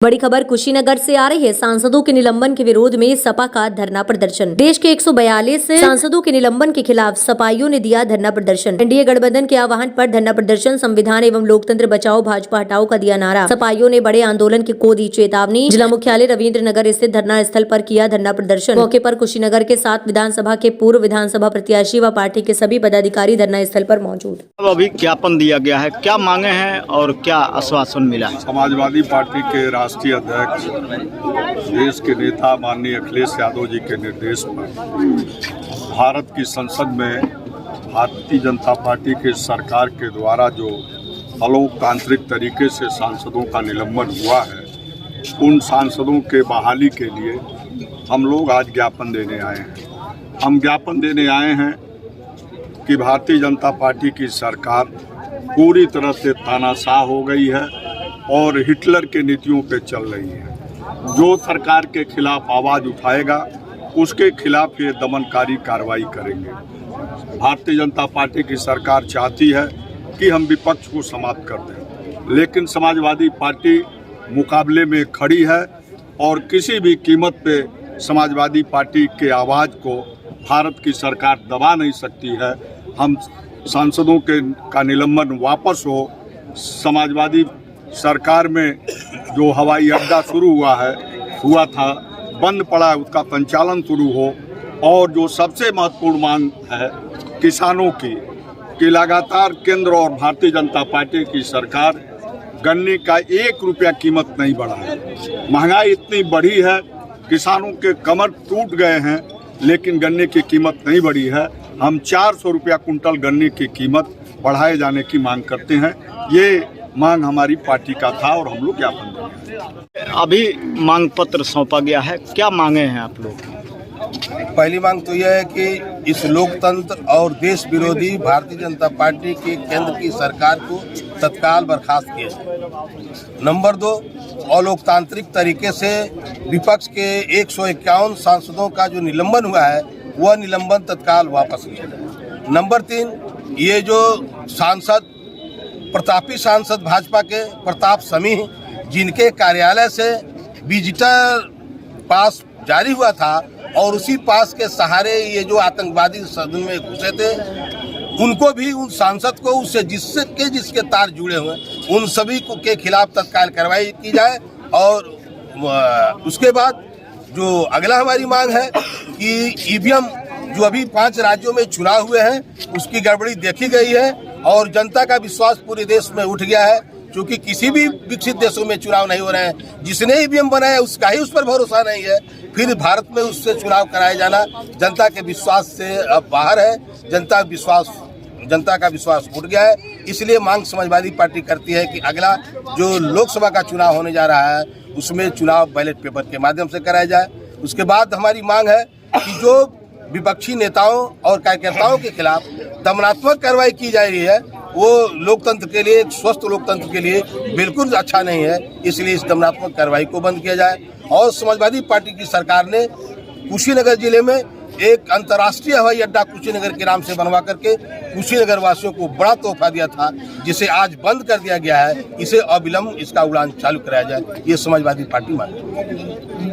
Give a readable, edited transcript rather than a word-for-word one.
बड़ी खबर कुशीनगर से आ रही है। सांसदों के निलंबन के विरोध में सपा का धरना प्रदर्शन। देश के 142 सांसदों के निलंबन के खिलाफ सपाइयों ने दिया धरना प्रदर्शन। एनडीए गठबंधन के आह्वान पर धरना प्रदर्शन। संविधान एवं लोकतंत्र बचाओ, भाजपा हटाओ का दिया नारा। सपाइयों ने बड़े आंदोलन को दी चेतावनी। जिला मुख्यालय रविंद्र नगर स्थित धरना स्थल पर किया धरना प्रदर्शन। मौके पर कुशीनगर के 7 विधानसभा के पूर्व विधानसभा प्रत्याशी व पार्टी के सभी पदाधिकारी धरना स्थल पर मौजूद। अभी ज्ञापन दिया गया है, क्या मांगे हैं और क्या आश्वासन मिला है? समाजवादी पार्टी के राष्ट्रीय अध्यक्ष देश के नेता माननीय अखिलेश यादव जी के निर्देश पर भारत की संसद में भारतीय जनता पार्टी के सरकार के द्वारा जो अलोकतांत्रिक तरीके से सांसदों का निलंबन हुआ है, उन सांसदों के बहाली के लिए हम लोग आज ज्ञापन देने आए हैं। हम ज्ञापन देने आए हैं कि भारतीय जनता पार्टी की सरकार पूरी तरह से तानाशाह हो गई है और हिटलर के नीतियों पे चल रही है। जो सरकार के खिलाफ आवाज़ उठाएगा उसके खिलाफ ये दमनकारी कार्रवाई करेंगे। भारतीय जनता पार्टी की सरकार चाहती है कि हम विपक्ष को समाप्त कर दें, लेकिन समाजवादी पार्टी मुकाबले में खड़ी है और किसी भी कीमत पे समाजवादी पार्टी के आवाज़ को भारत की सरकार दबा नहीं सकती है। हम सांसदों का निलंबन वापस हो, समाजवादी सरकार में जो हवाई अड्डा शुरू हुआ था बंद पड़ा है, उसका संचालन शुरू हो। और जो सबसे महत्वपूर्ण मांग है किसानों की कि लगातार केंद्र और भारतीय जनता पार्टी की सरकार गन्ने का 1 रुपया कीमत नहीं बढ़ा है। महंगाई इतनी बढ़ी है, किसानों के कमर टूट गए हैं, लेकिन गन्ने की कीमत नहीं बढ़ी है। हम 400 रुपया कुंटल गन्ने की कीमत बढ़ाए जाने की मांग करते हैं। ये मांग हमारी पार्टी का था और हम लोग ज्ञापन देंगे। अभी मांग पत्र सौंपा गया है, क्या मांगे हैं आप लोग? पहली मांग तो यह है कि इस लोकतंत्र और देश विरोधी भारतीय जनता पार्टी की केंद्र की सरकार को तत्काल बर्खास्त किया जाए। नंबर 2, अलोकतांत्रिक तरीके से विपक्ष के 151 सांसदों का जो निलंबन हुआ है वह निलंबन तत्काल वापस लिया जाए। नंबर 3, ये जो प्रतापी सांसद भाजपा के प्रताप समीह, जिनके कार्यालय से डिजिटल पास जारी हुआ था और उसी पास के सहारे ये जो आतंकवादी सदन में घुसे थे, उनको भी, उन सांसद को, उससे जिसके तार जुड़े हुए उन सभी को के खिलाफ तत्काल कार्रवाई की जाए। और उसके बाद जो अगला हमारी मांग है कि ईवीएम जो अभी 5 राज्यों में चुनाव हुए हैं उसकी गड़बड़ी देखी गई है और जनता का विश्वास पूरे देश में उठ गया है, क्योंकि किसी भी विकसित देशों में चुनाव नहीं हो रहे हैं। जिसने ईवीएम बनाया उसका ही उस पर भरोसा नहीं है, फिर भारत में उससे चुनाव कराया जाना जनता के विश्वास से अब बाहर है। जनता का विश्वास उठ गया है। इसलिए मांग समाजवादी पार्टी करती है कि अगला जो लोकसभा का चुनाव होने जा रहा है उसमें चुनाव बैलेट पेपर के माध्यम से कराया जाए। उसके बाद हमारी मांग है कि जो विपक्षी नेताओं और कार्यकर्ताओं के खिलाफ दमनात्मक कार्रवाई की जा रही है वो लोकतंत्र के लिए, स्वस्थ लोकतंत्र के लिए बिल्कुल अच्छा नहीं है। इसलिए इस दमनात्मक कार्रवाई को बंद किया जाए। और समाजवादी पार्टी की सरकार ने कुशीनगर जिले में एक अंतर्राष्ट्रीय हवाई अड्डा कुशीनगर के नाम से बनवा करके कुशीनगर वासियों को बड़ा तोहफा दिया था, जिसे आज बंद कर दिया गया है। इसे अविलंब इसका उड़ान चालू कराया जाए, ये समाजवादी पार्टी मांगती है।